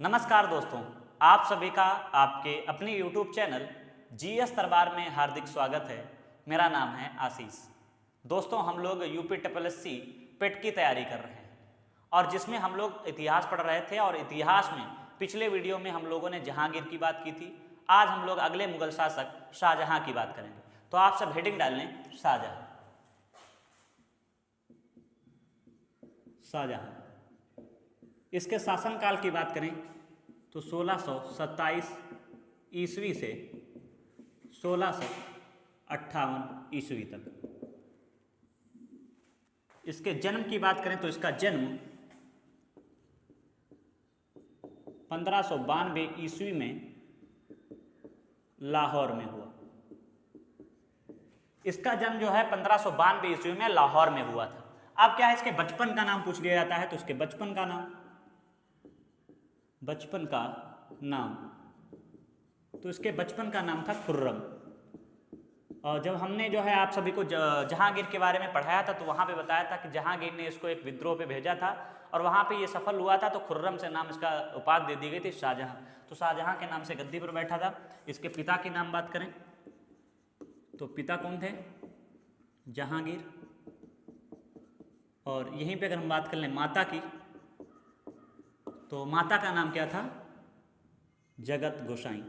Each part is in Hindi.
नमस्कार दोस्तों, आप सभी का आपके अपने YouTube चैनल जीएस दरबार में हार्दिक स्वागत है। मेरा नाम है आशीष। दोस्तों, हम लोग यूपी SSC पेट की तैयारी कर रहे हैं और जिसमें हम लोग इतिहास पढ़ रहे थे और इतिहास में पिछले वीडियो में हम लोगों ने जहांगीर की बात की थी। आज हम लोग अगले मुगल शासक शाहजहां की बात करेंगे। तो आप सब हेडिंग डाल लें, शाहजहां। शाहजहां इसके शासनकाल की बात करें तो 1627 ईस्वी से 1658 ईस्वी तक। इसके जन्म की बात करें तो इसका जन्म 1592 ईस्वी में लाहौर में हुआ। इसका जन्म जो है 1592 ईस्वी में लाहौर में हुआ था। अब क्या है, इसके बचपन का नाम पूछ लिया जाता है तो इसके बचपन का नाम था खुर्रम। और जब हमने जो है आप सभी को जहांगीर के बारे में पढ़ाया था तो वहाँ पे बताया था कि जहांगीर ने इसको एक विद्रोह पे भेजा था और वहाँ पे ये सफल हुआ था, तो खुर्रम से नाम इसका उपाधि दे दी गई थी शाहजहां। तो शाहजहां के नाम से गद्दी पर बैठा था। इसके पिता की नाम बात करें तो पिता कौन थे? जहांगीर। और यहीं पे अगर हम बात कर लें माता की तो माता का नाम क्या था? जगत गोसाई।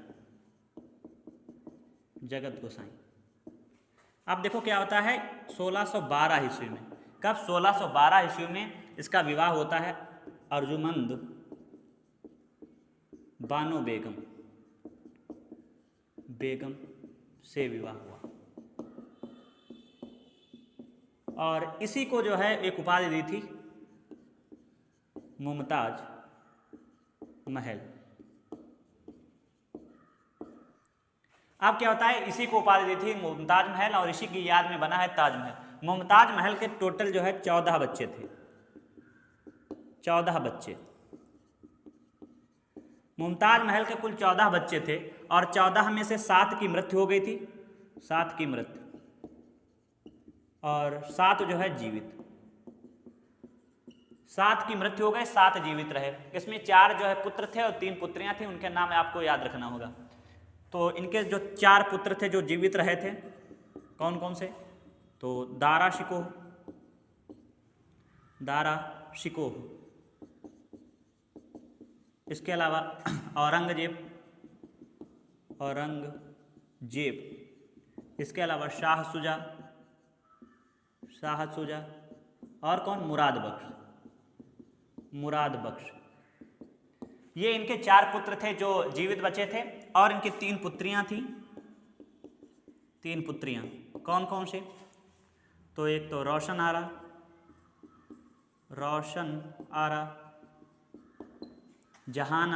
अब देखो क्या होता है 1612 ईस्वी में। कब? 1612 ईस्वी में इसका विवाह होता है अर्जुमंद बानो बेगम से विवाह हुआ। और इसी को जो है एक उपाधि दी थी मुमताज महल। अब क्या होता है, इसी को उपाधि दी थी मुमताज महल और इसी की याद में बना है ताजमहल। मुमताज महल के टोटल जो है 14 बच्चे थे। 14 बच्चे। मुमताज महल के कुल 14 बच्चे थे और 14 में से 7 की मृत्यु हो गई थी। 7 की मृत्यु और 7 जो है जीवित। 7 की मृत्यु हो गई, 7 जीवित रहे। इसमें 4 जो है पुत्र थे और 3 पुत्रियां थी। उनके नाम आपको याद रखना होगा। तो इनके जो 4 पुत्र थे जो जीवित रहे थे, कौन कौन से? तो दारा शिकोह, इसके अलावा औरंगजेब, इसके अलावा शाह सुजा और कौन? मुराद बख्श। ये इनके 4 पुत्र थे जो जीवित बचे थे और इनकी 3 पुत्रियां थीं। 3 पुत्रियां कौन कौन से? तो एक तो रोशन आरा, जहान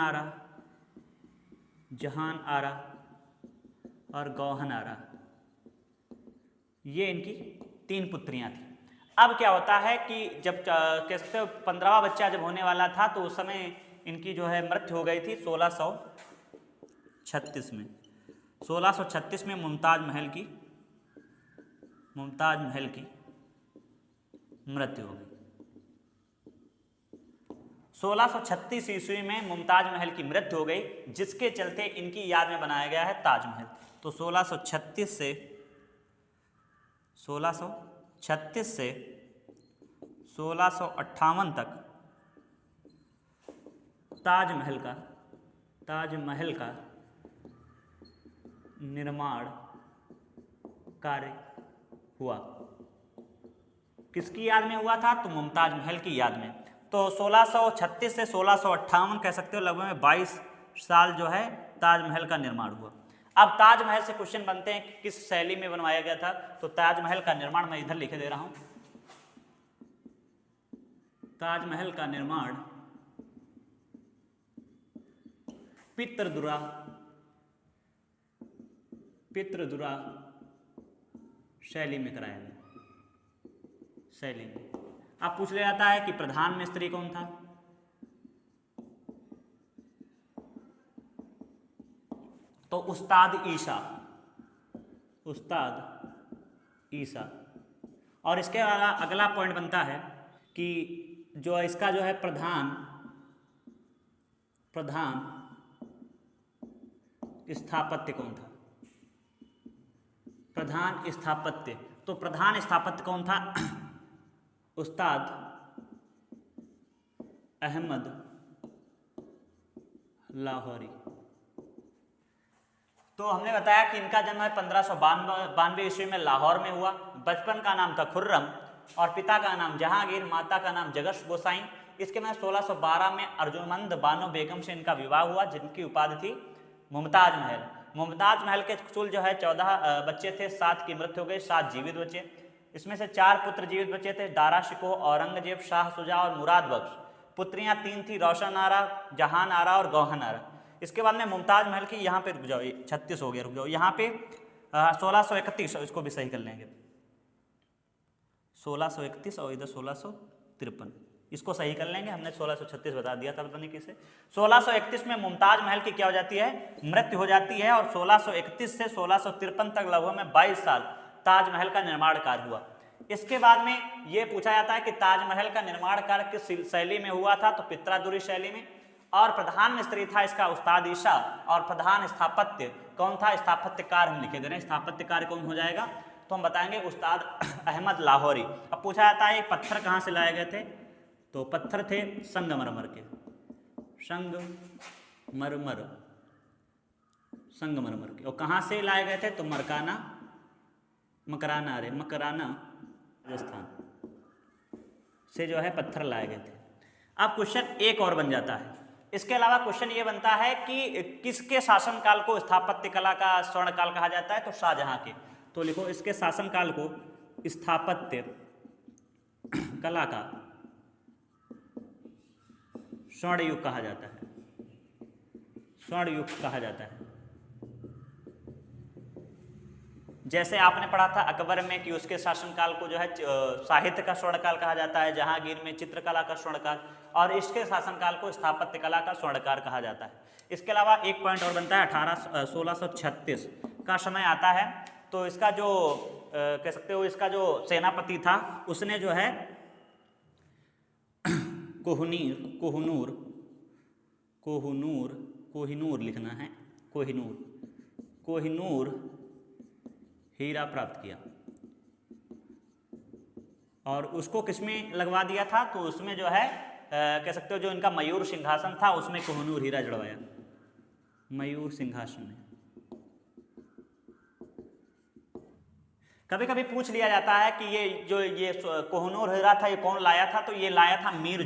आरा और गौहन आरा। ये इनकी 3 पुत्रियां थी। अब क्या होता है कि जब कह सकते हो 15वां बच्चा जब होने वाला था तो उस समय इनकी जो है मृत्यु हो गई थी 1636 में। 1636 में मुमताज महल की मृत्यु हो गई। 1636 ईस्वी में मुमताज महल की मृत्यु हो गई, जिसके चलते इनकी याद में बनाया गया है ताजमहल। तो 1636 से 1658 तक ताजमहल का निर्माण कार्य हुआ। किसकी याद में हुआ था? तो मुमताज महल की याद में। तो 1636 से 1658 कह सकते हो लगभग 22 साल जो है ताजमहल का निर्माण हुआ। अब ताजमहल से क्वेश्चन बनते हैं कि किस शैली में बनवाया गया था। तो ताजमहल का निर्माण मैं इधर लिखे दे रहा हूं। ताजमहल का निर्माण पितृदुरा शैली में कराया गया। अब पूछ लिया जाता है कि प्रधान मिस्त्री कौन था? तो उस्ताद ईसा। और इसके अगला पॉइंट बनता है कि जो इसका जो है प्रधान प्रधान स्थापत्य कौन था? प्रधान स्थापत्य, तो प्रधान स्थापत्य कौन था? उस्ताद अहमद लाहौरी। तो हमने बताया कि इनका जन्म है 1592 ईस्वी में लाहौर में हुआ। बचपन का नाम था खुर्रम और पिता का नाम जहांगीर, माता का नाम जगश गोसाई। इसके बाद 1612 में अर्जुमंद बानो बेगम से इनका विवाह हुआ, जिनकी उपाधि थी मुमताज महल। मुमताज महल के कुल जो है 14 बच्चे थे, 7 की मृत्यु हो गई, 7 जीवित बचे। इसमें से 4 पुत्र जीवित बचे थे, दारा शिकोह, औरंगजेब, शाह सुजा और मुराद बख्श। पुत्रियां 3 थी, रोशन आरा, जहान आरा और गौहन आरा। इसके बाद में मुमताज महल की, यहाँ पे रुक जाओ, 36 हो गया, रुक जाओ, यहाँ पे 1631, इसको भी सही कर लेंगे, 1631 और इधर 1653, इसको सही कर लेंगे। हमने 1636 बता दिया था पता नहीं किसे। 1631 में मुमताज महल की क्या हो जाती है? मृत्यु हो जाती है। और 1631 से 1653 तक लगभग में 22 साल ताजमहल का निर्माण कार्य हुआ। इसके बाद में ये पूछा जाता है कि ताजमहल का निर्माण कार्य किस शैली में हुआ था? तो पित्रादुरी शैली में। और प्रधान मिस्त्री था इसका उस्ताद ईशा। और प्रधान स्थापत्य कौन था? स्थापत्यकार हम लिखे दे रहे हैं, स्थापत्यकार कौन हो जाएगा? तो हम बताएंगे उस्ताद अहमद लाहौरी। अब पूछा जाता है पत्थर कहाँ से लाए गए थे? तो पत्थर थे संगमरमर के, संगमरमर के। और कहाँ से लाए गए थे? तो मकराना राजस्थान से जो है पत्थर लाए गए थे। अब क्वेश्चन एक और बन जाता है। इसके अलावा क्वेश्चन ये बनता है कि किसके शासनकाल को स्थापत्य कला का स्वर्णकाल कहा जाता है? तो शाहजहां के। तो लिखो इसके शासनकाल को स्थापत्य कला का स्वर्ण युग कहा जाता है, स्वर्ण युग कहा जाता है। जैसे आपने पढ़ा था अकबर में कि उसके शासनकाल को जो है साहित्य का स्वर्णकाल कहा जाता है, जहांगीर में चित्रकला का स्वर्णकाल, और इसके शासनकाल को स्थापत्य कला का स्वर्णकाल कहा जाता है। इसके अलावा एक पॉइंट और बनता है, 1636 का समय आता है। तो इसका जो कह सकते हो इसका जो सेनापति था उसने जो है कोहिनूर लिखना है, कोहिनूर हीरा प्राप्त किया। और उसको किसमें लगवा दिया था? तो उसमें जो है कह सकते हो जो इनका मयूर सिंहासन था उसमें कोहिनूर हीरा जड़वाया, मयूर सिंहासन में। कभी कभी पूछ लिया जाता है कि ये कोहिनूर हीरा था ये कौन लाया था? तो ये लाया था मीर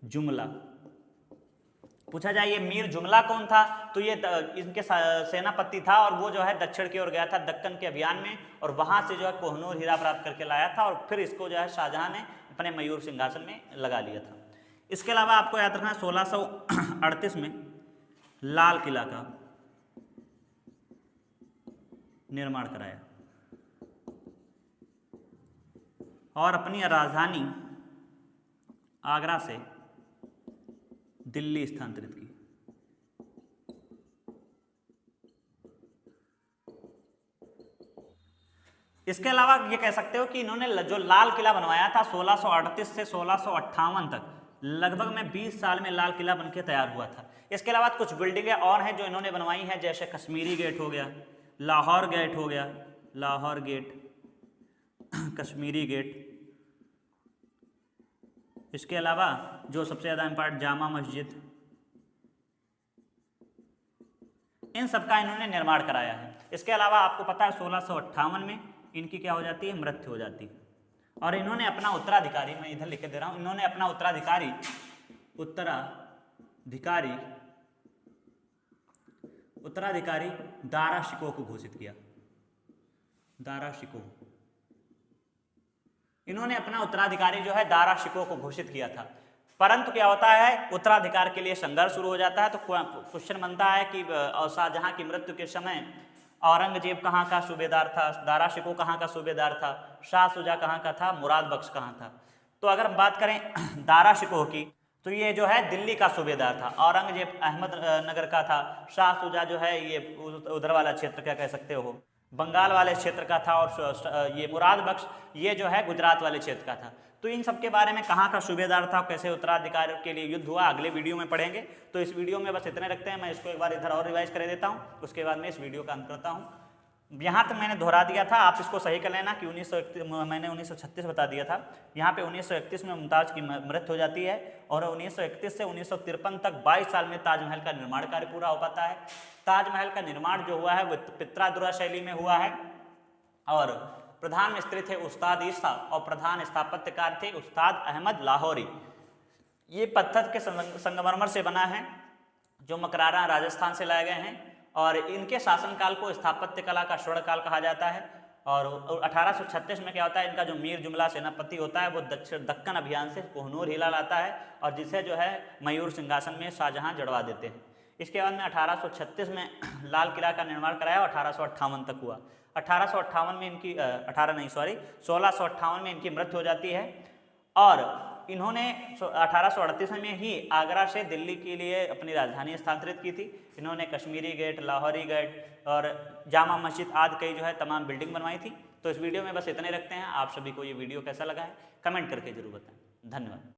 जुमला। पूछा जाए ये मीर जुमला कौन था? तो ये इनके सेनापति था और वो जो है दक्षिण की ओर गया था दक्कन के अभियान में, और वहां से जो है कोहिनूर हीरा प्राप्त करके लाया था और फिर इसको जो है शाहजहां ने अपने मयूर सिंहासन में लगा लिया था। इसके अलावा आपको याद रखना 1638 में लाल किला का निर्माण कराया और अपनी राजधानी आगरा से दिल्ली स्थानांतरित की। इसके अलावा ये कह सकते हो कि इन्होंने जो लाल किला बनवाया था 1638 से 1658 तक, लगभग में 20 साल में लाल किला बनके तैयार हुआ था। इसके अलावा कुछ बिल्डिंगें और हैं जो इन्होंने बनवाई हैं, जैसे कश्मीरी गेट हो गया, लाहौर गेट हो गया, लाहौर गेट, कश्मीरी गेट। इसके अलावा जो सबसे ज़्यादा इम्पोर्टेंट जामा मस्जिद, इन सब का इन्होंने निर्माण कराया है। इसके अलावा आपको पता है 1658 में इनकी क्या हो जाती है? मृत्यु हो जाती है। और इन्होंने अपना उत्तराधिकारी, मैं इधर लिख दे रहा हूँ, इन्होंने अपना उत्तराधिकारी दारा शिकोह को घोषित किया। दारा शिकोह, इन्होंने अपना उत्तराधिकारी जो है दारा शिकोह को घोषित किया था। परंतु क्या होता है, उत्तराधिकार के लिए संघर्ष शुरू हो जाता है। तो क्वेश्चन बनता है कि शाहजहां की मृत्यु के समय औरंगजेब कहाँ का सूबेदार था, दारा शिकोह कहाँ का सूबेदार था, शाह सुजा कहाँ का था, मुराद बख्श कहाँ था? तो अगर हम बात करें दारा शिकोह की, तो ये जो है दिल्ली का सूबेदार था, औरंगजेब अहमदनगर का था, शाह सुजा जो है ये उधर वाला क्षेत्र क्या कह सकते हो, बंगाल वाले क्षेत्र का था, और ये मुराद बख्श ये जो है गुजरात वाले क्षेत्र का था। तो इन सब के बारे में कहाँ का सूबेदार था, कैसे उत्तराधिकार के लिए युद्ध हुआ, अगले वीडियो में पढ़ेंगे। तो इस वीडियो में बस इतने रखते हैं, मैं इसको एक बार इधर और रिवाइज कर देता हूँ, उसके बाद मैं इस वीडियो का अंत करता हूँ। यहाँ तक मैंने दोहरा दिया था, आप इसको सही कर लेना कि 1931 मैंने 1936 बता दिया था। यहाँ पे 1931 में मुमताज़ की मृत्यु हो जाती है और 1931 से 1953 तक 22 साल में ताजमहल का निर्माण कार्य पूरा हो पाता है। ताजमहल का निर्माण जो हुआ है वो पित्रादुरा शैली में हुआ है और प्रधान मिस्त्री थे उस्ताद ईसा और प्रधान स्थापत्यकार थे उस्ताद अहमद लाहौरी। ये पत्थर के संगमरमर से बना है जो मकरारा राजस्थान से लाए गए हैं और इनके शासनकाल को स्थापत्य कला का स्वर्णकाल कहा जाता है। और 1836 में क्या होता है, इनका जो मीर जुमला सेनापति होता है वो दक्कन अभियान से कोहनूर हिला लाता है और जिसे जो है मयूर सिंहासन में शाहजहां जड़वा देते हैं। इसके बाद में 1836 में लाल किला का निर्माण कराया और 1858 तक हुआ। 1858 में इनकी 1658 में इनकी मृत्यु हो जाती है और इन्होंने 1838 में ही आगरा से दिल्ली के लिए अपनी राजधानी स्थानांतरित की थी। इन्होंने कश्मीरी गेट, लाहौरी गेट और जामा मस्जिद आदि कई जो है तमाम बिल्डिंग बनवाई थी। तो इस वीडियो में बस इतने रखते हैं। आप सभी को ये वीडियो कैसा लगा है कमेंट करके जरूर बताएं। धन्यवाद।